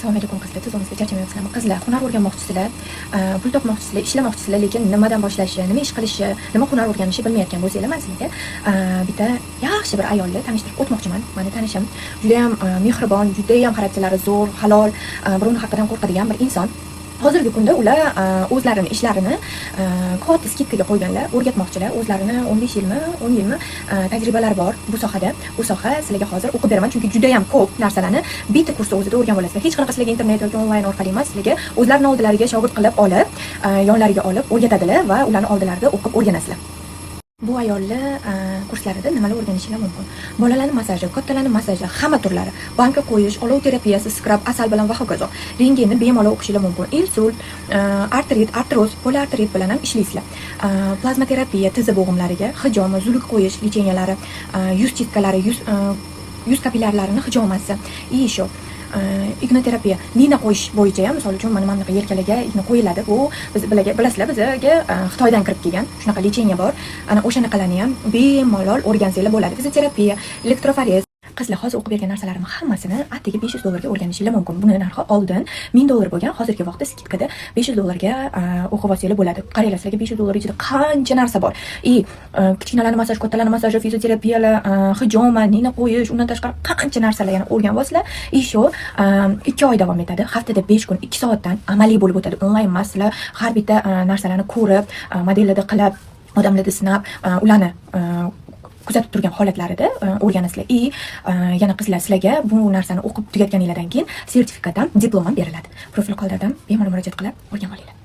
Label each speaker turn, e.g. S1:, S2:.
S1: Assalomu alaykum qizlar, tez o'ngizda charchamayapsizlarmi? Qizlar, hunar o'rganmoqchisizlar, pul topmoqchisizlar, ishlamoqchisizlar, lekin nimadan boshlashi, nima ish qilishi, nima hunar o'rganishi bilmayotgan bo'lsanglar, men sizlarga bitta yaxshi bir ayolni tanishtirib o'tmoqchiman. Meni tanishim juda ham mehribon, juda ham xarakterlari zo'r, halol, birovni haqqidan qo'rqadigan bir inson. Hozirgi kunda ular o'zlarining ishlarini katta skidkaga qo'yganlar, o'rgatmoqchilar. O'zlarini 15 yilmi, 10 yilmi tajribalari bor bu sohada. Bu soha sizlarga hozir o'qib beraman, chunki juda ham ko'p narsalarni bitta kursda o'zida o'rganib olasizlar. Hech qanaqa sizlarga internet yoki onlayn orqali emas, sizlarga o'zlarining oldilariga shogird qilib olib, yonlariga olib o'rgatadilar va ularning oldilarida o'qib o'rganasizlar. Bu ayollar kurslarida nimalar o'rganishinglar mumkin? Bolalarning massaji, kattalarning massaji, hamma turlari, banka qo'yish, olov terapiyasi, skrab, asal bilan va hokazo. Rentgenni bemalol o'qishinglar mumkin. Insult, artrit, artroz, poliartrit bilan ham ishlaysizlar. Plazma terapiya, tiz bo'g'imlariga, hijoma, zuluk qo'yish licheniyalari, yuz chistkalari, yuz kapillarlarini hijomasi, и еще ignoterapiya, nina qo'yish bo'yicha ham, misol uchun mana bunaqa yelkalarga igna qo'yiladi. Bu biz bilasizlar, bizga Xitoydan kirib kelgan shunaqa lecheniya bor. Ana o'shanaqalarni ham bemalol o'rgansanglar bo'ladi. Fizioterapiya, elektroforez. Qizlar, hozir o'qib bergan narsalarimni hammasini atigi $500 ga o'rganishinglar mumkin. Buni narxi oldin $1000 bo'lgan, hozirgi vaqtda skidkada $500 ga o'qib olsanglar bo'ladi. Qaranglar, sizlarga $500 ichida qancha narsa bor. Kichkinalarni massaj, kattalarni massaji, fizioterapiyalar, hijoma, nina qo'yish, undan tashqari qancha narsalar yana o'rganib olsizlar. Shu 2 oy davom etadi. Haftada 5 kun 2 soatdan amaliy bo'lib o'tadi. Onlayn emas, sizlar har bitta narsalarni ko'rib, modellarda qilib, odamlarni sinab, ularni kuzatib turgan holatlarida o'rganasizlar. Yana qizlar, sizlarga bu narsani o'qib tugatganinglardan keyin sertifikat ham, diplom ham beriladi. Profil qoldirdim, bemalol murojaat qilib o'rganib olinglar.